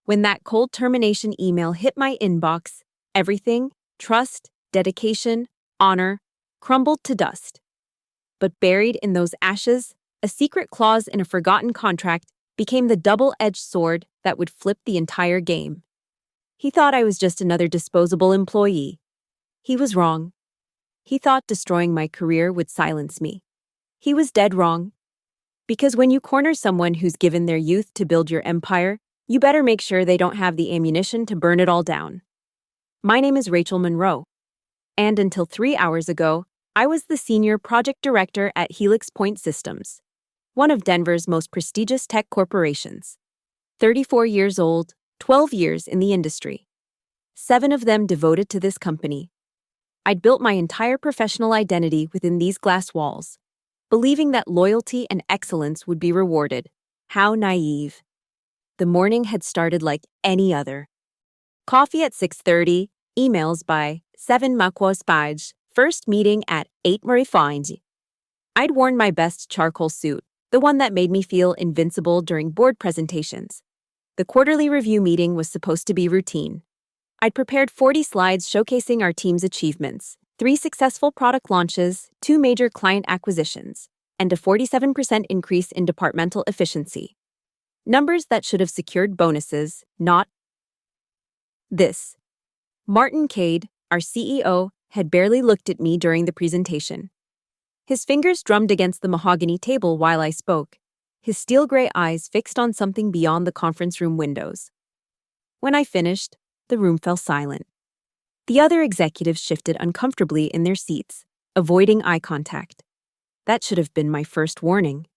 When that cold termination email hit my inbox, everything, trust, dedication, honor, crumbled to dust. But buried in those ashes, a secret clause in a forgotten contract became the double-edged sword that would flip the entire game. He thought I was just another disposable employee. He was wrong. He thought destroying my career would silence me. He was dead wrong. Because when you corner someone who's given their youth to build your empire, you better make sure they don't have the ammunition to burn it all down. My name is Rachel Monroe, and until 3 hours ago, I was the senior project director at Helix Point Systems, one of Denver's most prestigious tech corporations. 34 years old, 12 years in the industry. 7 of them devoted to this company. I'd built my entire professional identity within these glass walls, believing that loyalty and excellence would be rewarded. How naive. The morning had started like any other. Coffee at 6:30, emails by 7 Maquos Page, first meeting at 8 Marifinds. I'd worn my best charcoal suit, the one that made me feel invincible during board presentations. The quarterly review meeting was supposed to be routine. I'd prepared 40 slides showcasing our team's achievements, 3 successful product launches, 2 major client acquisitions, and a 47% increase in departmental efficiency. Numbers that should have secured bonuses, not this. Martin Cade, our CEO, had barely looked at me during the presentation. His fingers drummed against the mahogany table while I spoke, his steel-gray eyes fixed on something beyond the conference room windows. When I finished, the room fell silent. The other executives shifted uncomfortably in their seats, avoiding eye contact. That should have been my first warning.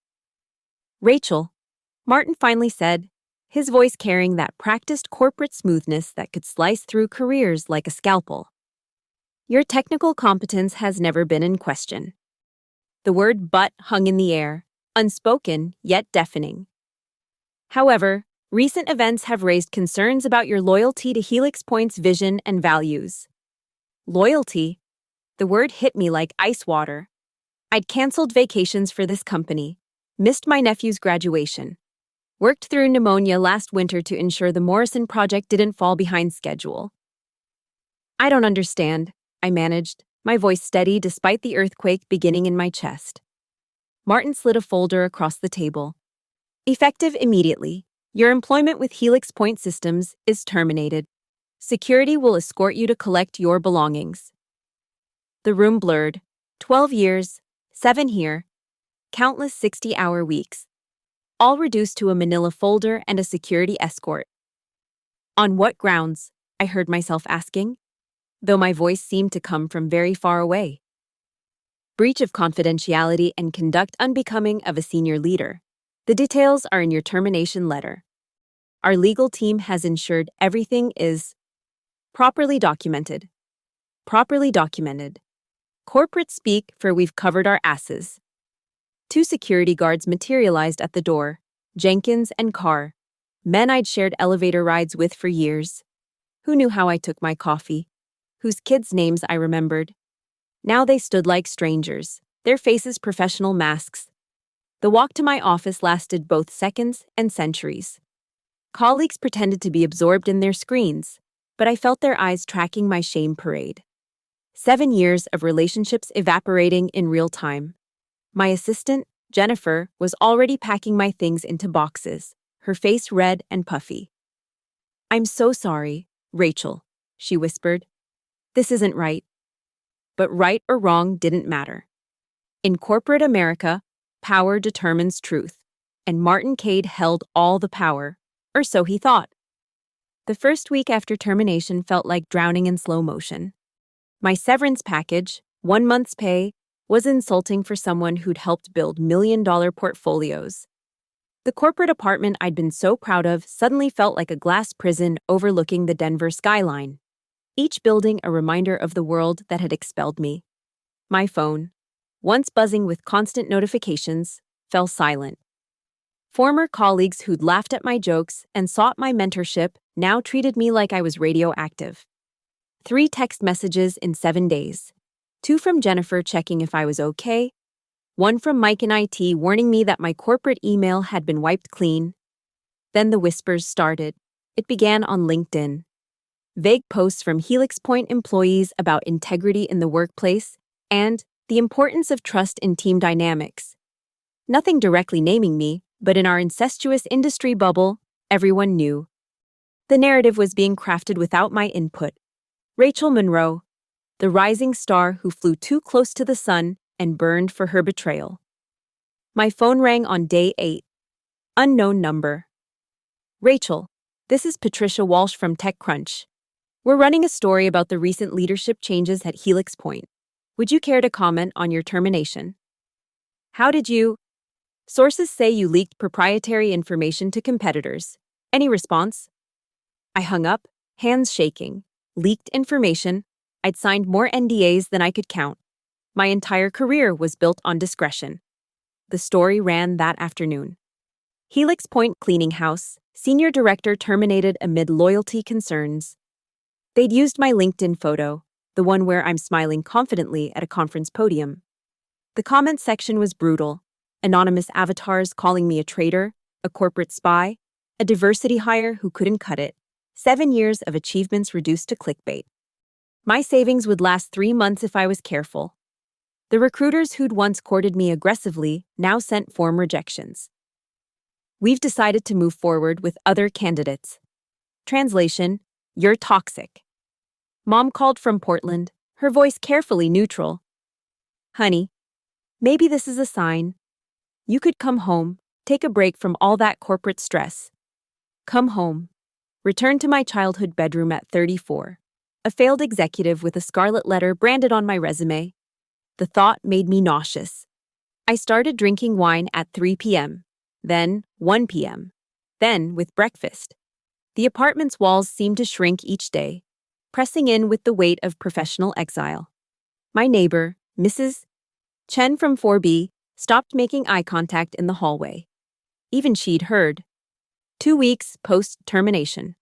Rachel, Martin finally said, his voice carrying that practiced corporate smoothness that could slice through careers like a scalpel. Your technical competence has never been in question. The word "but" hung in the air, unspoken yet deafening. However, recent events have raised concerns about your loyalty to Helix Point's vision and values. Loyalty? The word hit me like ice water. I'd canceled vacations for this company, missed my nephew's graduation, worked through pneumonia last winter to ensure the Morrison project didn't fall behind schedule. I don't understand, I managed, my voice steady despite the earthquake beginning in my chest. Martin slid a folder across the table. Effective immediately, your employment with Helix Point Systems is terminated. Security will escort you to collect your belongings. The room blurred. 12 years, 7 here, countless 60-hour weeks, all reduced to a manila folder and a security escort. On what grounds? I heard myself asking, though my voice seemed to come from very far away. Breach of confidentiality and conduct unbecoming of a senior leader. The details are in your termination letter. Our legal team has ensured everything is properly documented. Properly documented. Corporate speak for we've covered our asses. 2 security guards materialized at the door, Jenkins and Carr, men I'd shared elevator rides with for years. Who knew how I took my coffee? Whose kids' names I remembered. Now they stood like strangers, their faces professional masks. The walk to my office lasted both seconds and centuries. Colleagues pretended to be absorbed in their screens, but I felt their eyes tracking my shame parade. 7 years of relationships evaporating in real time. My assistant, Jennifer, was already packing my things into boxes, her face red and puffy. I'm so sorry, Rachel, she whispered. This isn't right. But right or wrong didn't matter. In corporate America, power determines truth, and Martin Cade held all the power, or so he thought. The first week after termination felt like drowning in slow motion. My severance package, 1 month's pay, was insulting for someone who'd helped build million-dollar portfolios. The corporate apartment I'd been so proud of suddenly felt like a glass prison overlooking the Denver skyline, each building a reminder of the world that had expelled me. My phone, once buzzing with constant notifications, fell silent. Former colleagues who'd laughed at my jokes and sought my mentorship now treated me like I was radioactive. 3 text messages in 7 days. 2 from Jennifer checking if I was okay, 1 from Mike in IT warning me that my corporate email had been wiped clean. Then the whispers started. It began on LinkedIn. Vague posts from Helix Point employees about integrity in the workplace and the importance of trust in team dynamics. Nothing directly naming me, but in our incestuous industry bubble, everyone knew. The narrative was being crafted without my input. Rachel Monroe, the rising star who flew too close to the sun and burned for her betrayal. My phone rang on day 8. Unknown number. Rachel, this is Patricia Walsh from TechCrunch. We're running a story about the recent leadership changes at Helix Point. Would you care to comment on your termination? How did you? Sources say you leaked proprietary information to competitors. Any response? I hung up, hands shaking. Leaked information. I'd signed more NDAs than I could count. My entire career was built on discretion. The story ran that afternoon. Helix Point Cleaning House, senior director terminated amid loyalty concerns. They'd used my LinkedIn photo, the one where I'm smiling confidently at a conference podium. The comment section was brutal. Anonymous avatars calling me a traitor, a corporate spy, a diversity hire who couldn't cut it. 7 years of achievements reduced to clickbait. My savings would last 3 months if I was careful. The recruiters who'd once courted me aggressively now sent form rejections. We've decided to move forward with other candidates. Translation: you're toxic. Mom called from Portland, her voice carefully neutral. Honey, maybe this is a sign. You could come home, take a break from all that corporate stress. Come home. Return to my childhood bedroom at 34. A failed executive with a scarlet letter branded on my resume. The thought made me nauseous. I started drinking wine at 3 p.m., then 1 p.m., then with breakfast. The apartment's walls seemed to shrink each day, pressing in with the weight of professional exile. My neighbor, Mrs. Chen from 4B, stopped making eye contact in the hallway. Even she'd heard. 2 weeks post-termination.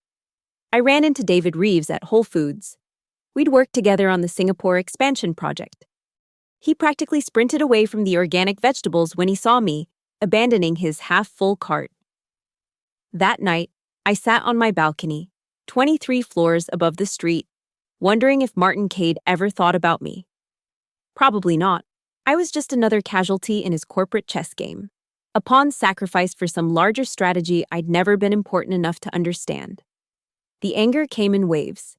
I ran into David Reeves at Whole Foods. We'd worked together on the Singapore expansion project. He practically sprinted away from the organic vegetables when he saw me, abandoning his half-full cart. That night, I sat on my balcony, 23 floors above the street, wondering if Martin Cade ever thought about me. Probably not. I was just another casualty in his corporate chess game, a pawn sacrificed for some larger strategy I'd never been important enough to understand. The anger came in waves.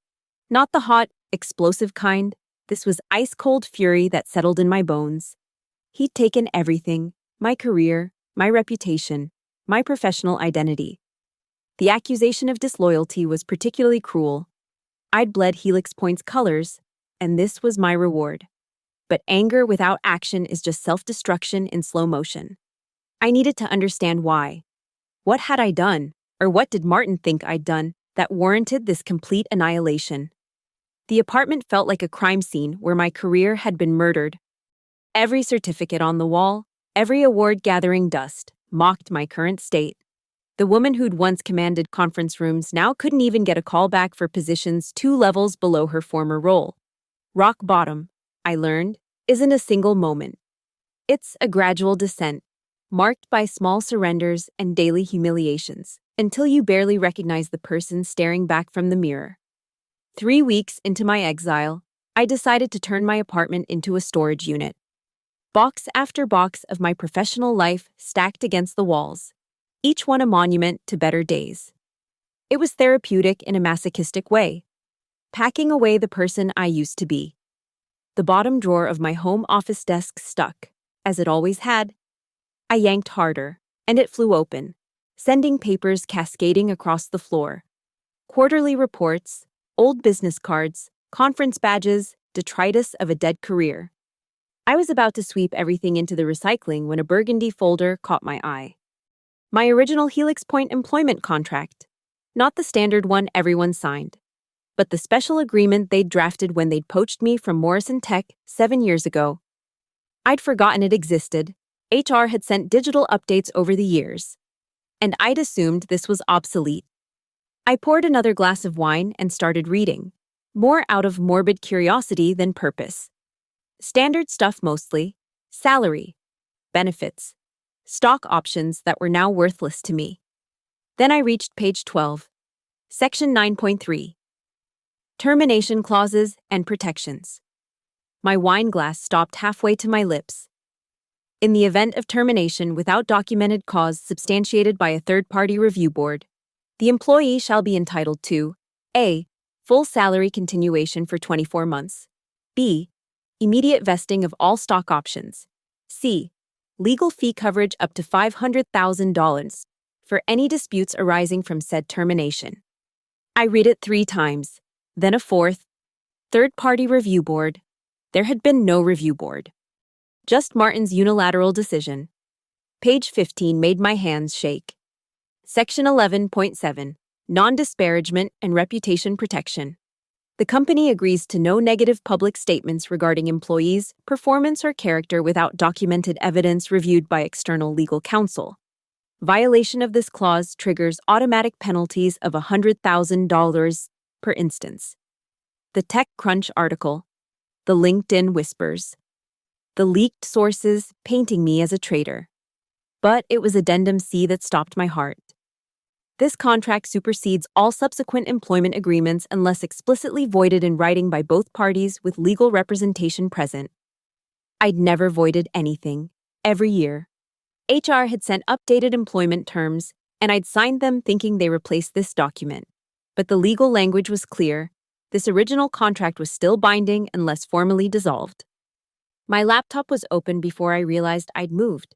Not the hot, explosive kind. This was ice-cold fury that settled in my bones. He'd taken everything, my career, my reputation, my professional identity. The accusation of disloyalty was particularly cruel. I'd bled Helix Point's colors, and this was my reward. But anger without action is just self-destruction in slow motion. I needed to understand why. What had I done, or what did Martin think I'd done, that warranted this complete annihilation? The apartment felt like a crime scene where my career had been murdered. Every certificate on the wall, every award gathering dust, mocked my current state. The woman who'd once commanded conference rooms now couldn't even get a call back for positions 2 levels below her former role. Rock bottom, I learned, isn't a single moment. It's a gradual descent, marked by small surrenders and daily humiliations, until you barely recognize the person staring back from the mirror. 3 weeks into my exile, I decided to turn my apartment into a storage unit. Box after box of my professional life stacked against the walls, each one a monument to better days. It was therapeutic in a masochistic way, packing away the person I used to be. The bottom drawer of my home office desk stuck, as it always had. I yanked harder, and it flew open, sending papers cascading across the floor. Quarterly reports, old business cards, conference badges, detritus of a dead career. I was about to sweep everything into the recycling when a burgundy folder caught my eye. My original Helix Point employment contract. Not the standard one everyone signed, but the special agreement they'd drafted when they'd poached me from Morrison Tech 7 years ago. I'd forgotten it existed. HR had sent digital updates over the years, and I'd assumed this was obsolete. I poured another glass of wine and started reading, more out of morbid curiosity than purpose. Standard stuff mostly: salary, benefits, stock options that were now worthless to me. Then I reached page 12. Section 9.3. Termination Clauses and Protections. My wine glass stopped halfway to my lips. In the event of termination without documented cause substantiated by a third-party review board, the employee shall be entitled to A. Full salary continuation for 24 months. B. Immediate vesting of all stock options. C. Legal fee coverage up to $500,000 for any disputes arising from said termination. I read it 3 times, then a 4th. Third-party review board. There had been no review board. Just Martin's unilateral decision. Page 15 made my hands shake. Section 11.7. Non-disparagement and reputation protection. The company agrees to no negative public statements regarding employees' performance or character without documented evidence reviewed by external legal counsel. Violation of this clause triggers automatic penalties of $100,000 per instance. The TechCrunch article. The LinkedIn whispers. The leaked sources painting me as a traitor. But it was Addendum C that stopped my heart. This contract supersedes all subsequent employment agreements unless explicitly voided in writing by both parties with legal representation present. I'd never voided anything. Every year, HR had sent updated employment terms, and I'd signed them thinking they replaced this document. But the legal language was clear. This original contract was still binding unless formally dissolved. My laptop was open before I realized I'd moved.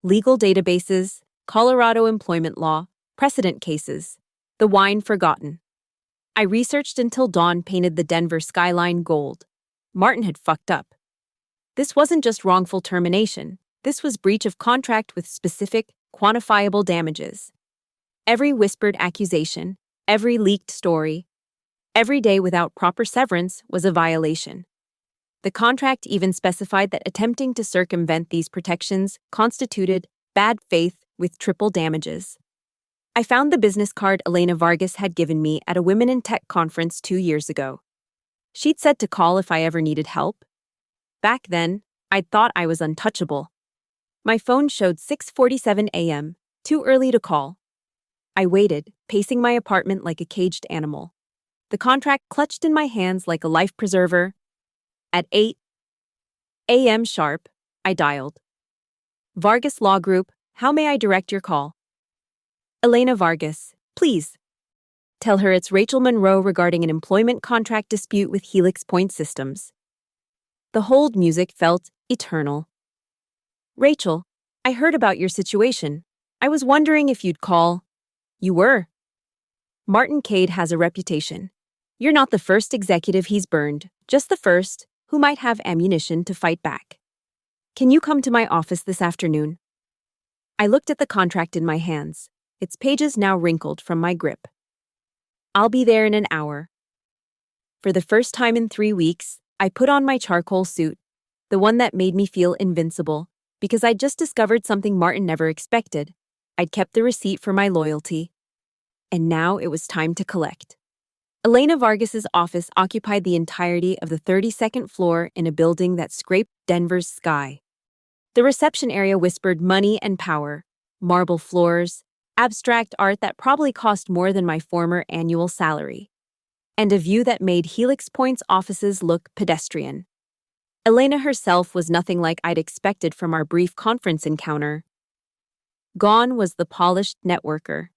Legal databases, Colorado employment law, precedent cases, the wine forgotten. I researched until dawn painted the Denver skyline gold. Martin had fucked up. This wasn't just wrongful termination. This was breach of contract with specific, quantifiable damages. Every whispered accusation, every leaked story, every day without proper severance was a violation. The contract even specified that attempting to circumvent these protections constituted bad faith with triple damages. I found the business card Elena Vargas had given me at a Women in Tech conference 2 years ago. She'd said to call if I ever needed help. Back then, I'd thought I was untouchable. My phone showed 6:47 a.m., too early to call. I waited, pacing my apartment like a caged animal. The contract clutched in my hands like a life preserver. At 8 a.m. sharp, I dialed. Vargas Law Group, how may I direct your call? Elena Vargas, please. Tell her it's Rachel Monroe regarding an employment contract dispute with Helix Point Systems. The hold music felt eternal. Rachel, I heard about your situation. I was wondering if you'd call. You were. Martin Cade has a reputation. You're not the first executive he's burned, just the first who might have ammunition to fight back. Can you come to my office this afternoon? I looked at the contract in my hands, its pages now wrinkled from my grip. I'll be there in an hour. For the first time in 3 weeks, I put on my charcoal suit, the one that made me feel invincible, because I'd just discovered something Martin never expected. I'd kept the receipt for my loyalty. And now it was time to collect. Elena Vargas's office occupied the entirety of the 32nd floor in a building that scraped Denver's sky. The reception area whispered money and power, marble floors, abstract art that probably cost more than my former annual salary, and a view that made Helix Point's offices look pedestrian. Elena herself was nothing like I'd expected from our brief conference encounter. Gone was the polished networker.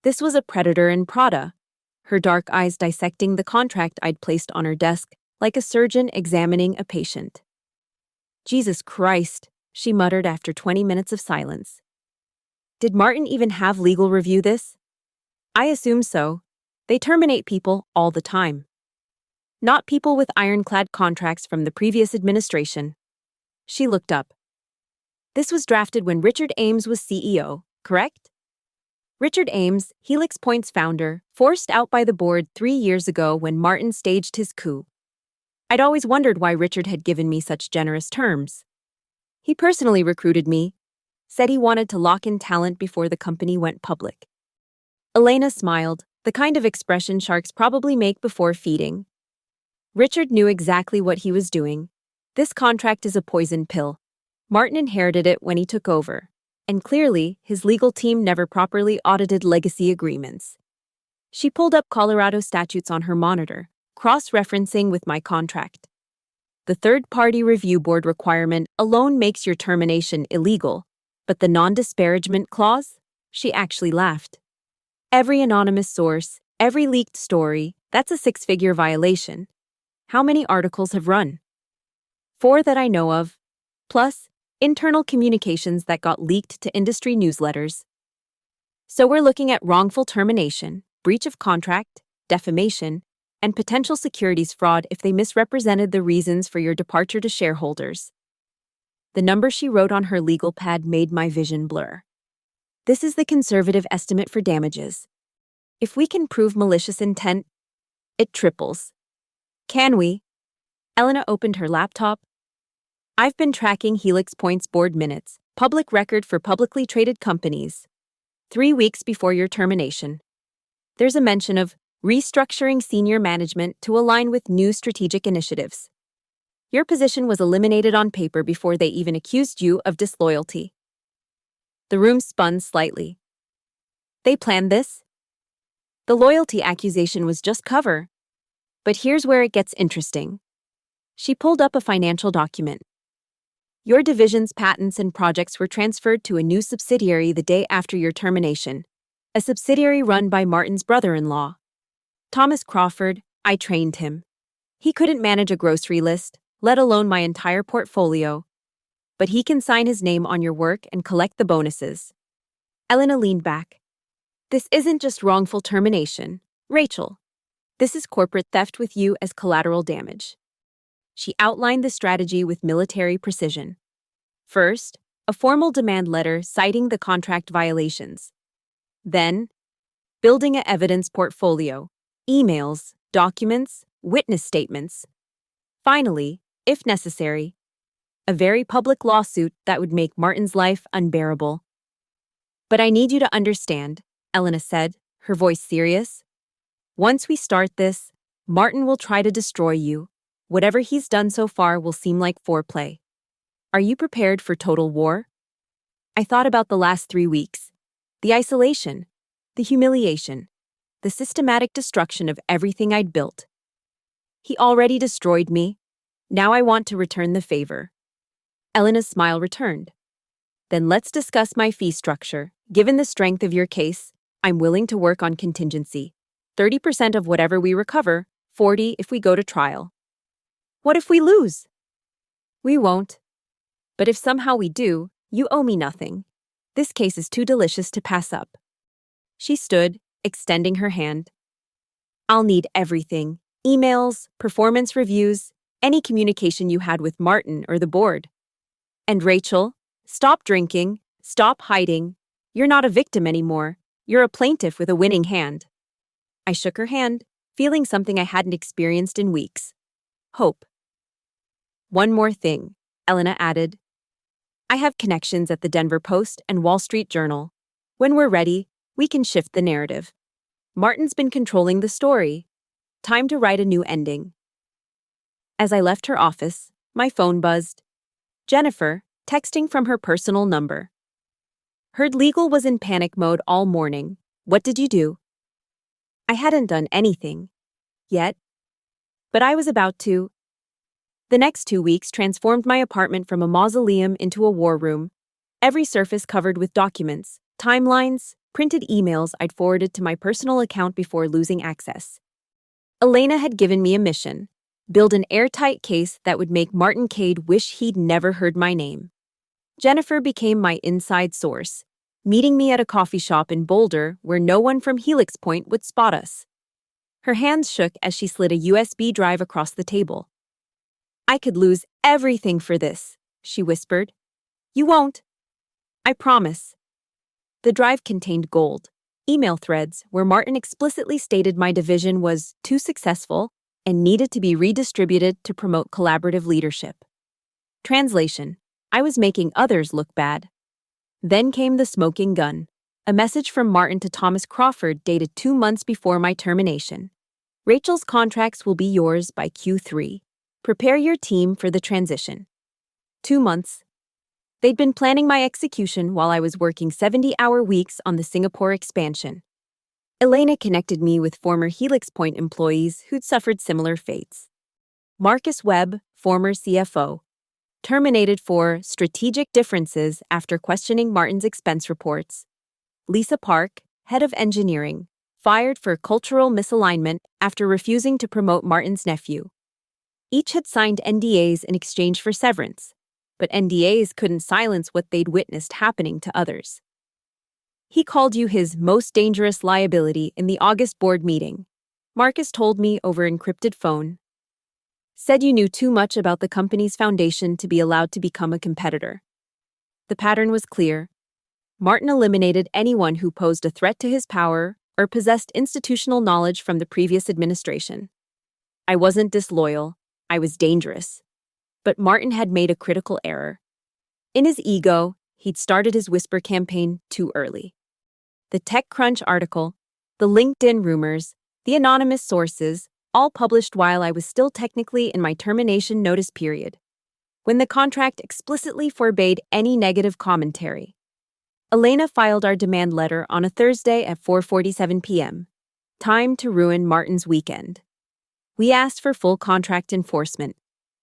This was a predator in Prada, her dark eyes dissecting the contract I'd placed on her desk like a surgeon examining a patient. Jesus Christ, she muttered after 20 minutes of silence. Did Martin even have legal review this? I assume so. They terminate people all the time. Not people with ironclad contracts from the previous administration. She looked up. This was drafted when Richard Ames was CEO, correct? Richard Ames, Helix Point's founder, forced out by the board 3 years ago when Martin staged his coup. I'd always wondered why Richard had given me such generous terms. He personally recruited me, said he wanted to lock in talent before the company went public. Elena smiled, the kind of expression sharks probably make before feeding. Richard knew exactly what he was doing. This contract is a poison pill. Martin inherited it when he took over, and clearly his legal team never properly audited legacy agreements. She pulled up Colorado statutes on her monitor, cross-referencing with my contract. The third-party review board requirement alone makes your termination illegal, but the non-disparagement clause? She actually laughed. Every anonymous source, every leaked story, that's a six-figure violation. How many articles have run? 4 that I know of, plus internal communications that got leaked to industry newsletters. So we're looking at wrongful termination, breach of contract, defamation, and potential securities fraud if they misrepresented the reasons for your departure to shareholders. The number she wrote on her legal pad made my vision blur. This is the conservative estimate for damages. If we can prove malicious intent, it triples. Can we? Elena opened her laptop. I've been tracking Helix Point's board minutes, public record for publicly traded companies. 3 weeks before your termination. There's a mention of restructuring senior management to align with new strategic initiatives. Your position was eliminated on paper before they even accused you of disloyalty. The room spun slightly. They planned this? The loyalty accusation was just cover. But here's where it gets interesting. She pulled up a financial document. Your division's patents and projects were transferred to a new subsidiary the day after your termination, a subsidiary run by Martin's brother-in-law. Thomas Crawford, I trained him. He couldn't manage a grocery list, let alone my entire portfolio. But he can sign his name on your work and collect the bonuses. Elena leaned back. This isn't just wrongful termination, Rachel. This is corporate theft with you as collateral damage. She outlined the strategy with military precision. First, a formal demand letter citing the contract violations. Then, building an evidence portfolio, emails, documents, witness statements. Finally, if necessary, a very public lawsuit that would make Martin's life unbearable. But I need you to understand, Elena said, her voice serious. Once we start this, Martin will try to destroy you. Whatever he's done so far will seem like foreplay. Are you prepared for total war? I thought about the last 3 weeks. The isolation, the humiliation, the systematic destruction of everything I'd built. He already destroyed me. Now I want to return the favor. Elena's smile returned. Then let's discuss my fee structure. Given the strength of your case, I'm willing to work on contingency. 30% of whatever we recover, 40% if we go to trial. What if we lose? We won't. But if somehow we do, you owe me nothing. This case is too delicious to pass up. She stood, extending her hand. I'll need everything. Emails, performance reviews, any communication you had with Martin or the board. And Rachel, stop drinking, stop hiding. You're not a victim anymore. You're a plaintiff with a winning hand. I shook her hand, feeling something I hadn't experienced in weeks. Hope. One more thing, Elena added. I have connections at the Denver Post and Wall Street Journal. When we're ready, we can shift the narrative. Martin's been controlling the story. Time to write a new ending. As I left her office, my phone buzzed. Jennifer, texting from her personal number. Heard legal was in panic mode all morning. What did you do? I hadn't done anything. Yet. But I was about to. The next 2 weeks transformed my apartment from a mausoleum into a war room. Every surface covered with documents, timelines, printed emails I'd forwarded to my personal account before losing access. Elena had given me a mission. Build an airtight case that would make Martin Cade wish he'd never heard my name. Jennifer became my inside source, meeting me at a coffee shop in Boulder where no one from Helix Point would spot us. Her hands shook as she slid a USB drive across the table. I could lose everything for this, she whispered. You won't. I promise. The drive contained gold, email threads where Martin explicitly stated my division was too successful and needed to be redistributed to promote collaborative leadership. Translation: I was making others look bad. Then came the smoking gun, a message from Martin to Thomas Crawford dated 2 months before my termination. Rachel's contracts will be yours by Q3. Prepare your team for the transition. 2 months. They'd been planning my execution while I was working 70-hour weeks on the Singapore expansion. Elena connected me with former Helix Point employees who'd suffered similar fates. Marcus Webb, former CFO, terminated for strategic differences after questioning Martin's expense reports. Lisa Park, head of engineering, fired for cultural misalignment after refusing to promote Martin's nephew. Each had signed NDAs in exchange for severance, but NDAs couldn't silence what they'd witnessed happening to others. He called you his most dangerous liability in the August board meeting, Marcus told me over encrypted phone. Said you knew too much about the company's foundation to be allowed to become a competitor. The pattern was clear. Martin eliminated anyone who posed a threat to his power or possessed institutional knowledge from the previous administration. I wasn't disloyal, I was dangerous. But Martin had made a critical error. In his ego, he'd started his whisper campaign too early. The TechCrunch article, the LinkedIn rumors, the anonymous sources, all published while I was still technically in my termination notice period, when the contract explicitly forbade any negative commentary. Elena filed our demand letter on a Thursday at 4:47 p.m., time to ruin Martin's weekend. We asked for full contract enforcement,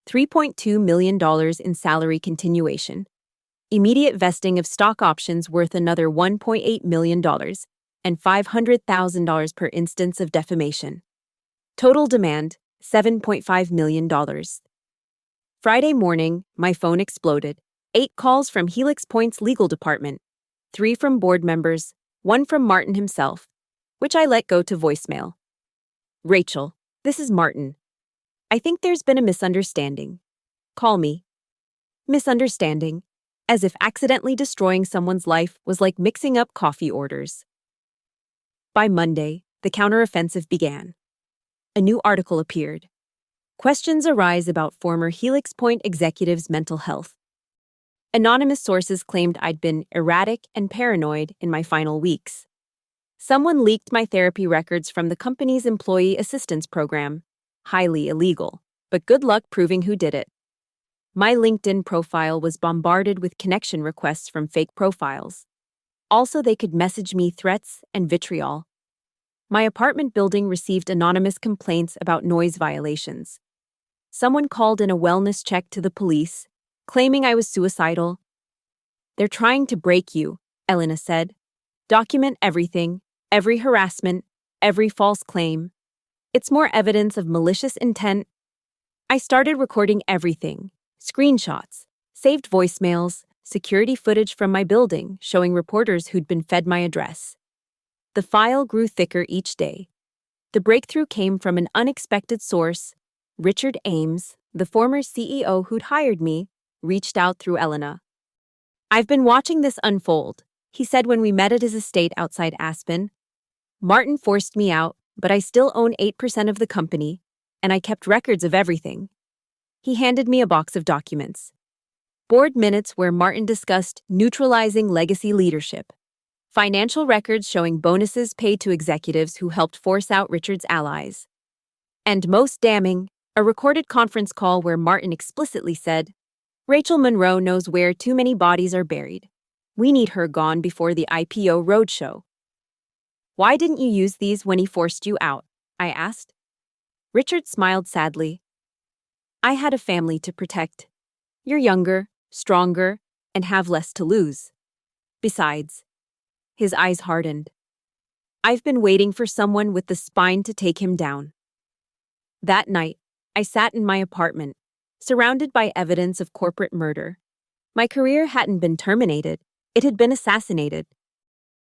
$3.2 million in salary continuation, immediate vesting of stock options worth another $1.8 million, and $500,000 per instance of defamation. Total demand, $7.5 million. Friday morning, my phone exploded. 8 calls from Helix Point's legal department, 3 from board members, 1 from Martin himself, which I let go to voicemail. Rachel, this is Martin. I think there's been a misunderstanding. Call me. Misunderstanding, as if accidentally destroying someone's life was like mixing up coffee orders. By Monday, the counteroffensive began. A new article appeared. Questions arise about former Helix Point executives' mental health. Anonymous sources claimed I'd been erratic and paranoid in my final weeks. Someone leaked my therapy records from the company's employee assistance program. Highly illegal, but good luck proving who did it. My LinkedIn profile was bombarded with connection requests from fake profiles. Also, they could message me threats and vitriol. My apartment building received anonymous complaints about noise violations. Someone called in a wellness check to the police, claiming I was suicidal. They're trying to break you, Elena said. Document everything, every harassment, every false claim. It's more evidence of malicious intent. I started recording everything, screenshots, saved voicemails, security footage from my building showing reporters who'd been fed my address. The file grew thicker each day. The breakthrough came from an unexpected source. Richard Ames, the former CEO who'd hired me, reached out through Elena. I've been watching this unfold, he said when we met at his estate outside Aspen. Martin forced me out, but I still own 8% of the company, and I kept records of everything. He handed me a box of documents. Board minutes where Martin discussed neutralizing legacy leadership. Financial records showing bonuses paid to executives who helped force out Richard's allies. And most damning, a recorded conference call where Martin explicitly said, Rachel Monroe knows where too many bodies are buried. We need her gone before the IPO roadshow. Why didn't you use these when he forced you out? I asked. Richard smiled sadly. I had a family to protect. You're younger, stronger, and have less to lose. Besides, his eyes hardened. I've been waiting for someone with the spine to take him down. That night, I sat in my apartment, surrounded by evidence of corporate murder. My career hadn't been terminated, it had been assassinated.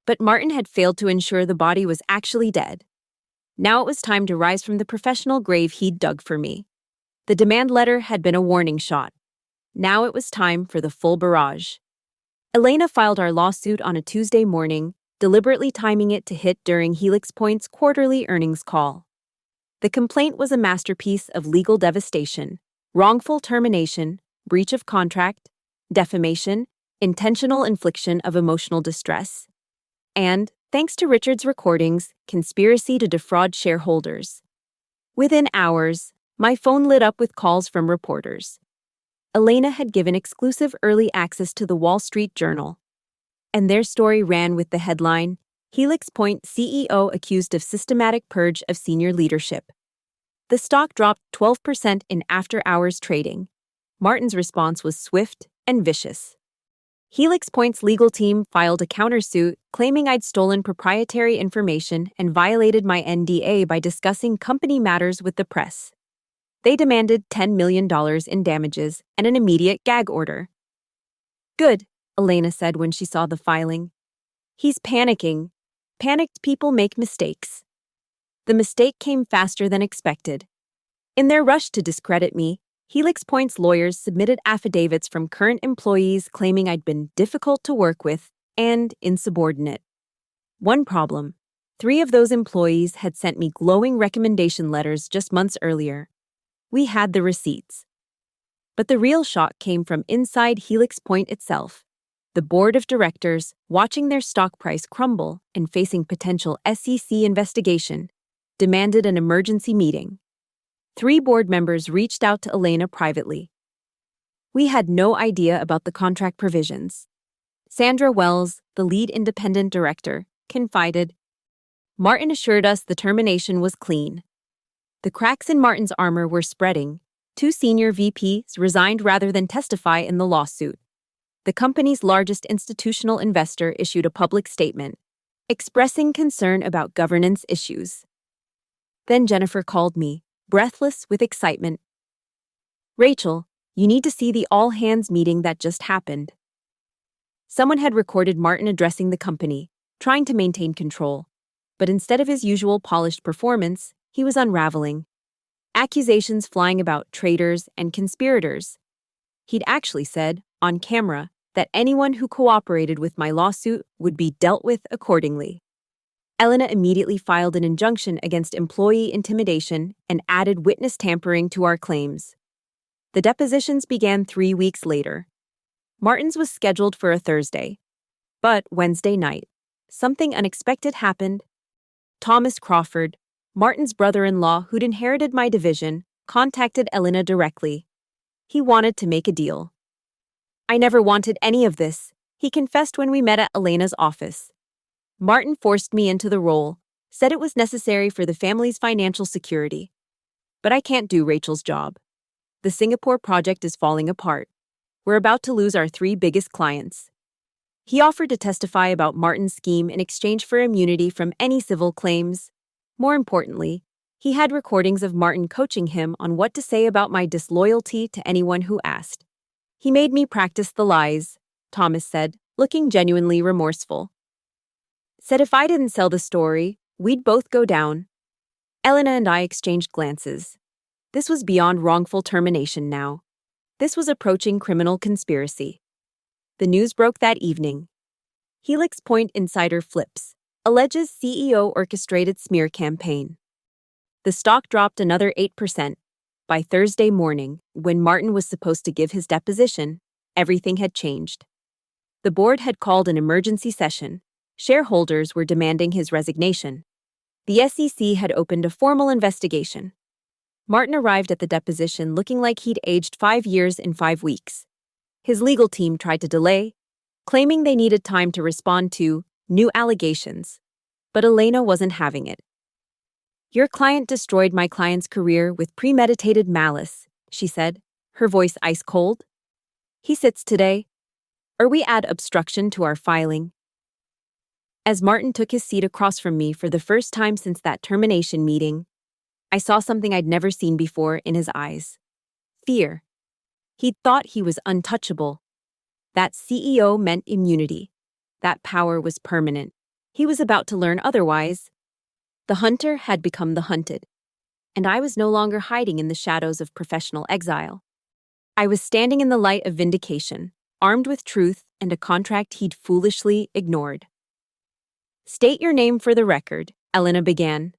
But Martin had failed to ensure the body was actually dead. Now it was time to rise from the professional grave he'd dug for me. The demand letter had been a warning shot. Now it was time for the full barrage. Elena filed our lawsuit on a Tuesday morning, deliberately timing it to hit during Helix Point's quarterly earnings call. The complaint was a masterpiece of legal devastation, wrongful termination, breach of contract, defamation, intentional infliction of emotional distress, and, thanks to Richard's recordings, conspiracy to defraud shareholders. Within hours, my phone lit up with calls from reporters. Elena had given exclusive early access to the Wall Street Journal, and their story ran with the headline, Helix Point CEO accused of systematic purge of senior leadership. The stock dropped 12% in after-hours trading. Martin's response was swift and vicious. Helix Point's legal team filed a countersuit claiming I'd stolen proprietary information and violated my NDA by discussing company matters with the press. They demanded $10 million in damages and an immediate gag order. Good, Elena said when she saw the filing. He's panicking. Panicked people make mistakes. The mistake came faster than expected. In their rush to discredit me, Helix Point's lawyers submitted affidavits from current employees claiming I'd been difficult to work with and insubordinate. One problem: 3 of those employees had sent me glowing recommendation letters just months earlier. We had the receipts. But the real shock came from inside Helix Point itself. The board of directors, watching their stock price crumble and facing potential SEC investigation, demanded an emergency meeting. 3 board members reached out to Elena privately. We had no idea about the contract provisions. Sandra Wells, the lead independent director, confided. Martin assured us the termination was clean. The cracks in Martin's armor were spreading. 2 senior VPs resigned rather than testify in the lawsuit. The company's largest institutional investor issued a public statement, expressing concern about governance issues. Then Jennifer called me, breathless with excitement. Rachel, you need to see the all-hands meeting that just happened. Someone had recorded Martin addressing the company, trying to maintain control, but instead of his usual polished performance, he was unraveling. Accusations flying about traitors and conspirators. He'd actually said, on camera, that anyone who cooperated with my lawsuit would be dealt with accordingly. Elena immediately filed an injunction against employee intimidation and added witness tampering to our claims. The depositions began 3 weeks later. Martin's was scheduled for a Thursday. But Wednesday night, something unexpected happened. Thomas Crawford, Martin's brother-in-law who'd inherited my division, contacted Elena directly. He wanted to make a deal. I never wanted any of this, he confessed when we met at Elena's office. Martin forced me into the role, said it was necessary for the family's financial security. But I can't do Rachel's job. The Singapore project is falling apart. We're about to lose our 3 biggest clients. He offered to testify about Martin's scheme in exchange for immunity from any civil claims. More importantly, he had recordings of Martin coaching him on what to say about my disloyalty to anyone who asked. He made me practice the lies, Thomas said, looking genuinely remorseful. Said if I didn't sell the story, we'd both go down. Elena and I exchanged glances. This was beyond wrongful termination now. This was approaching criminal conspiracy. The news broke that evening. Helix Point insider flips. Alleges CEO orchestrated smear campaign. The stock dropped another 8%. By Thursday morning, when Martin was supposed to give his deposition, everything had changed. The board had called an emergency session. Shareholders were demanding his resignation. The SEC had opened a formal investigation. Martin arrived at the deposition looking like he'd aged 5 years in 5 weeks. His legal team tried to delay, claiming they needed time to respond to new allegations. But Elena wasn't having it. Your client destroyed my client's career with premeditated malice, she said, her voice ice cold. He sits today, or we add obstruction to our filing. As Martin took his seat across from me for the first time since that termination meeting, I saw something I'd never seen before in his eyes. Fear. He'd thought he was untouchable. That CEO meant immunity. That power was permanent. He was about to learn otherwise. The hunter had become the hunted, and I was no longer hiding in the shadows of professional exile. I was standing in the light of vindication, armed with truth and a contract he'd foolishly ignored. State your name for the record, Elena began.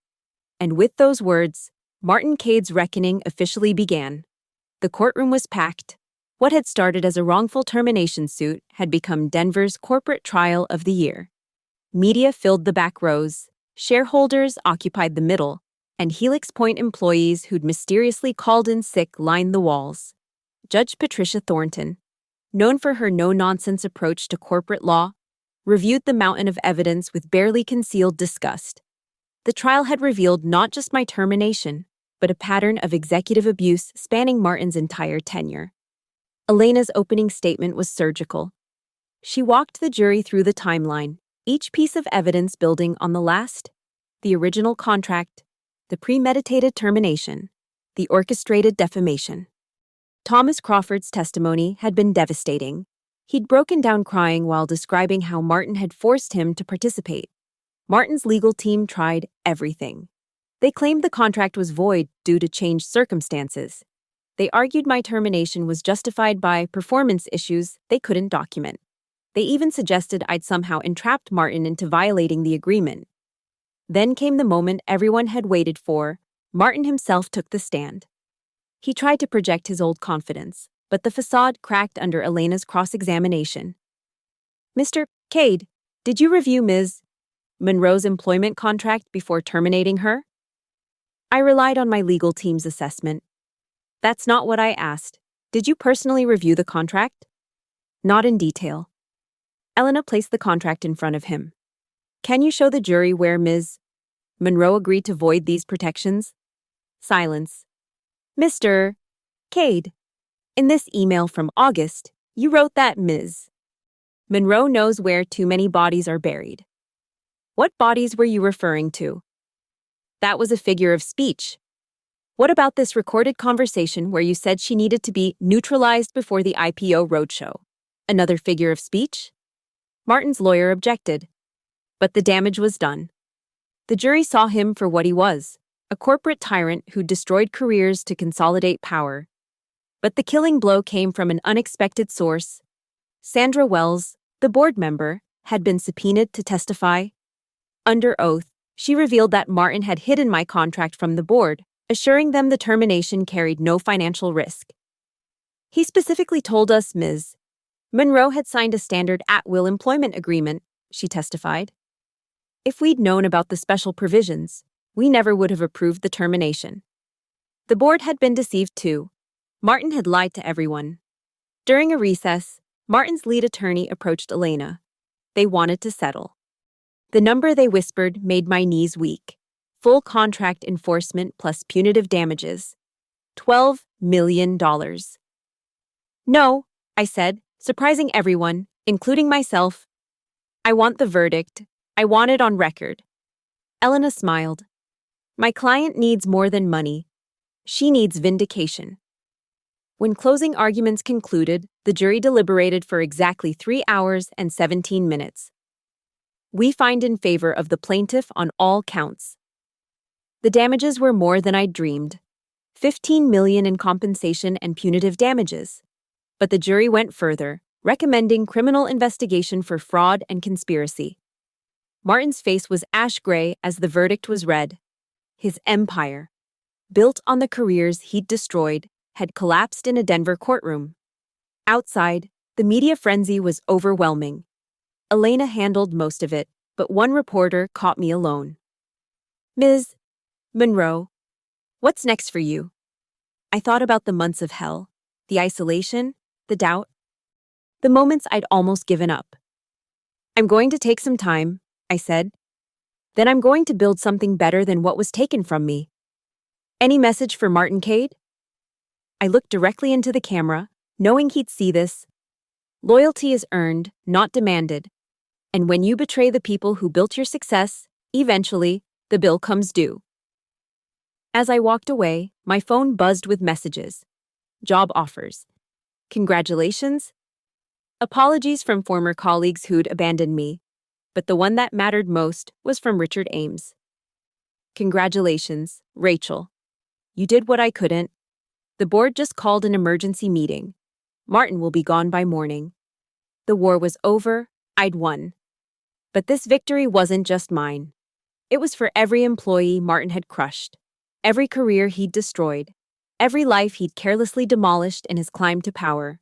And with those words, Martin Cade's reckoning officially began. The courtroom was packed. What had started as a wrongful termination suit had become Denver's corporate trial of the year. Media filled the back rows, shareholders occupied the middle, and Helix Point employees who'd mysteriously called in sick lined the walls. Judge Patricia Thornton, known for her no-nonsense approach to corporate law, reviewed the mountain of evidence with barely concealed disgust. The trial had revealed not just my termination, but a pattern of executive abuse spanning Martin's entire tenure. Elena's opening statement was surgical. She walked the jury through the timeline, each piece of evidence building on the last, the original contract, the premeditated termination, the orchestrated defamation. Thomas Crawford's testimony had been devastating. He'd broken down crying while describing how Martin had forced him to participate. Martin's legal team tried everything. They claimed the contract was void due to changed circumstances. They argued my termination was justified by performance issues they couldn't document. They even suggested I'd somehow entrapped Martin into violating the agreement. Then came the moment everyone had waited for. Martin himself took the stand. He tried to project his old confidence, but the facade cracked under Elena's cross-examination. "Mr. Cade, did you review Ms. Monroe's employment contract before terminating her?" I relied on my legal team's assessment. "That's not what I asked. Did you personally review the contract?" "Not in detail." Elena placed the contract in front of him. "Can you show the jury where Ms. Monroe agreed to void these protections?" Silence. "Mr. Cade, in this email from August, you wrote that Ms. Monroe knows where too many bodies are buried. What bodies were you referring to?" "That was a figure of speech." "What about this recorded conversation where you said she needed to be neutralized before the IPO roadshow? Another figure of speech?" Martin's lawyer objected. But the damage was done. The jury saw him for what he was, a corporate tyrant who destroyed careers to consolidate power. But the killing blow came from an unexpected source. Sandra Wells, the board member, had been subpoenaed to testify. Under oath, she revealed that Martin had hidden my contract from the board, assuring them the termination carried no financial risk. "He specifically told us Ms. Monroe had signed a standard at-will employment agreement," she testified. "If we'd known about the special provisions, we never would have approved the termination." The board had been deceived too. Martin had lied to everyone. During a recess, Martin's lead attorney approached Elena. They wanted to settle. The number they whispered made my knees weak. Full contract enforcement plus punitive damages. $12 million. "No," I said, surprising everyone, including myself. "I want the verdict. I want it on record." Elena smiled. "My client needs more than money. She needs vindication." When closing arguments concluded, the jury deliberated for exactly 3 hours and 17 minutes. "We find in favor of the plaintiff on all counts." The damages were more than I'd dreamed. $15 million in compensation and punitive damages. But the jury went further, recommending criminal investigation for fraud and conspiracy. Martin's face was ash gray as the verdict was read. His empire, built on the careers he'd destroyed, had collapsed in a Denver courtroom. Outside, the media frenzy was overwhelming. Elena handled most of it, but one reporter caught me alone. "Ms. Monroe, what's next for you?" I thought about the months of hell, the isolation, the doubt, the moments I'd almost given up. "I'm going to take some time," I said. "Then I'm going to build something better than what was taken from me." "Any message for Martin Cade?" I looked directly into the camera, knowing he'd see this. "Loyalty is earned, not demanded. And when you betray the people who built your success, eventually, the bill comes due." As I walked away, my phone buzzed with messages. Job offers. Congratulations. Apologies from former colleagues who'd abandoned me. But the one that mattered most was from Richard Ames. "Congratulations, Rachel. You did what I couldn't. The board just called an emergency meeting. Martin will be gone by morning." The war was over. I'd won. But this victory wasn't just mine. It was for every employee Martin had crushed, every career he'd destroyed, every life he'd carelessly demolished in his climb to power.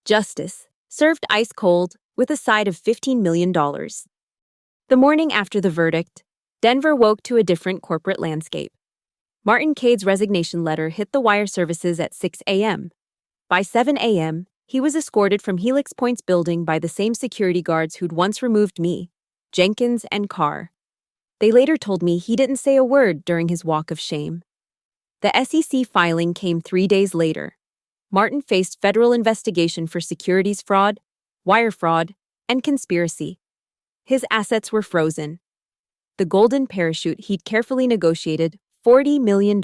Justice, served ice cold, with a side of $15 million. The morning after the verdict, Denver woke to a different corporate landscape. Martin Cade's resignation letter hit the wire services at 6 a.m. By 7 a.m., He was escorted from Helix Point's building by the same security guards who'd once removed me, Jenkins and Carr. They later told me he didn't say a word during his walk of shame. The SEC filing came 3 days later. Martin faced federal investigation for securities fraud, wire fraud, and conspiracy. His assets were frozen. The golden parachute he'd carefully negotiated, $40 million,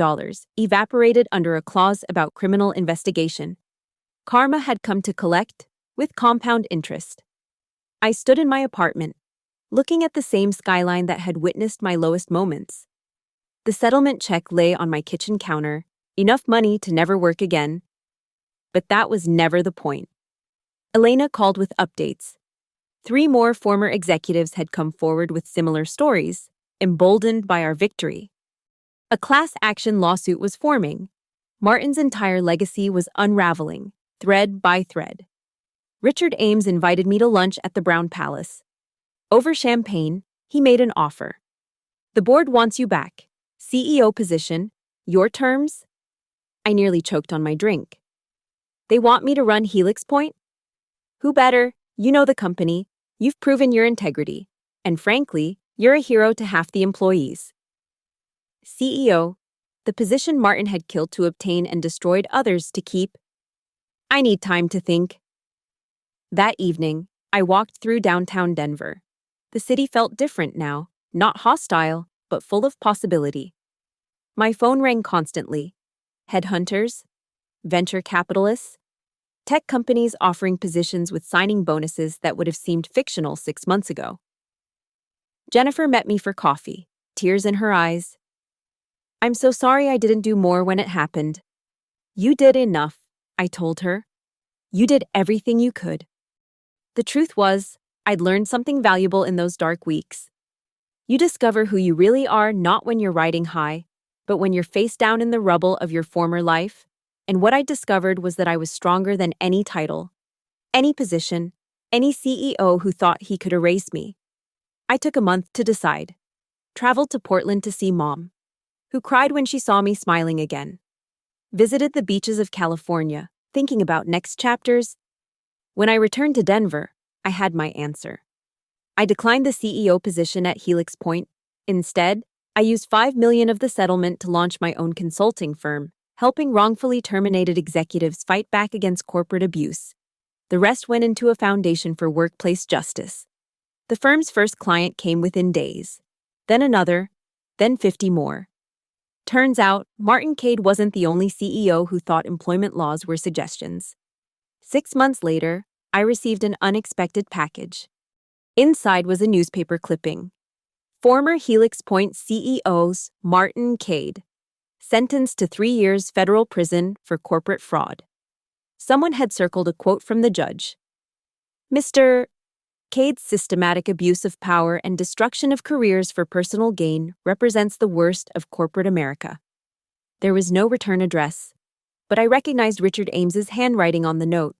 evaporated under a clause about criminal investigation. Karma had come to collect, with compound interest. I stood in my apartment, looking at the same skyline that had witnessed my lowest moments. The settlement check lay on my kitchen counter, enough money to never work again. But that was never the point. Elena called with updates. 3 more former executives had come forward with similar stories, emboldened by our victory. A class action lawsuit was forming. Martin's entire legacy was unraveling, thread by thread. Richard Ames invited me to lunch at the Brown Palace. Over champagne, he made an offer. The board wants you back. CEO position, your terms? I nearly choked on my drink. They want me to run Helix Point? Who better? You know the company. You've proven your integrity. And frankly, you're a hero to half the employees. CEO, the position Martin had killed to obtain and destroyed others to keep. I need time to think. That evening, I walked through downtown Denver. The city felt different now, not hostile, but full of possibility. My phone rang constantly. Headhunters, venture capitalists, tech companies offering positions with signing bonuses that would have seemed fictional 6 months ago. Jennifer met me for coffee, tears in her eyes. I'm so sorry I didn't do more when it happened. You did enough, I told her. You did everything you could. The truth was, I'd learned something valuable in those dark weeks. You discover who you really are not when you're riding high, but when you're face down in the rubble of your former life. And what I discovered was that I was stronger than any title, any position, any CEO who thought he could erase me. I took a month to decide. Traveled to Portland to see Mom, who cried when she saw me smiling again. Visited the beaches of California, thinking about next chapters. When I returned to Denver, I had my answer. I declined the CEO position at Helix Point. Instead, I used $5 million of the settlement to launch my own consulting firm, helping wrongfully terminated executives fight back against corporate abuse. The rest went into a foundation for workplace justice. The firm's first client came within days, then another, then 50 more. Turns out, Martin Cade wasn't the only CEO who thought employment laws were suggestions. 6 months later, I received an unexpected package. Inside was a newspaper clipping. Former Helix Point CEO's Martin Cade, sentenced to 3 years federal prison for corporate fraud. Someone had circled a quote from the judge. Mr. Cade's systematic abuse of power and destruction of careers for personal gain represents the worst of corporate America. There was no return address, but I recognized Richard Ames's handwriting on the note.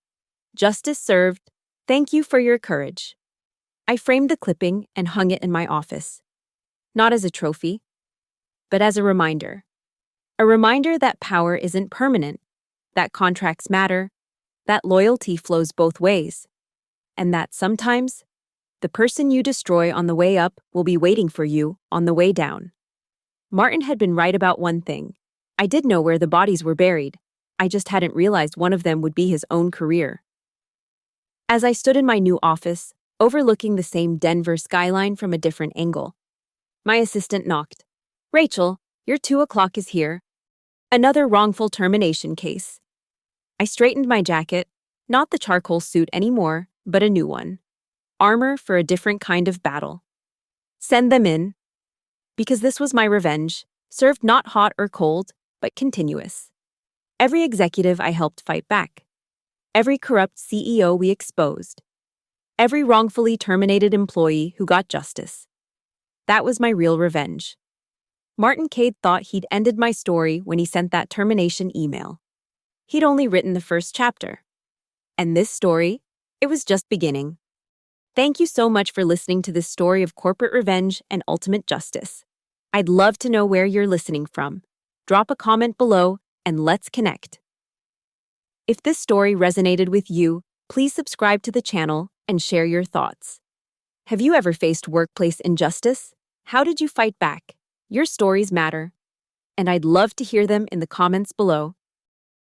Justice served. Thank you for your courage. I framed the clipping and hung it in my office. Not as a trophy, but as a reminder. A reminder that power isn't permanent, that contracts matter, that loyalty flows both ways, and that sometimes the person you destroy on the way up will be waiting for you on the way down. Martin had been right about one thing. I did know where the bodies were buried. I just hadn't realized one of them would be his own career. As I stood in my new office, overlooking the same Denver skyline from a different angle, my assistant knocked. Rachel, your 2:00 is here. Another wrongful termination case. I straightened my jacket, not the charcoal suit anymore, but a new one. Armor for a different kind of battle. Send them in. Because this was my revenge, served not hot or cold, but continuous. Every executive I helped fight back. Every corrupt CEO we exposed. Every wrongfully terminated employee who got justice. That was my real revenge. Martin Cade thought he'd ended my story when he sent that termination email. He'd only written the first chapter. And this story, it was just beginning. Thank you so much for listening to this story of corporate revenge and ultimate justice. I'd love to know where you're listening from. Drop a comment below and let's connect. If this story resonated with you, please subscribe to the channel and share your thoughts. Have you ever faced workplace injustice? How did you fight back? Your stories matter, and I'd love to hear them in the comments below.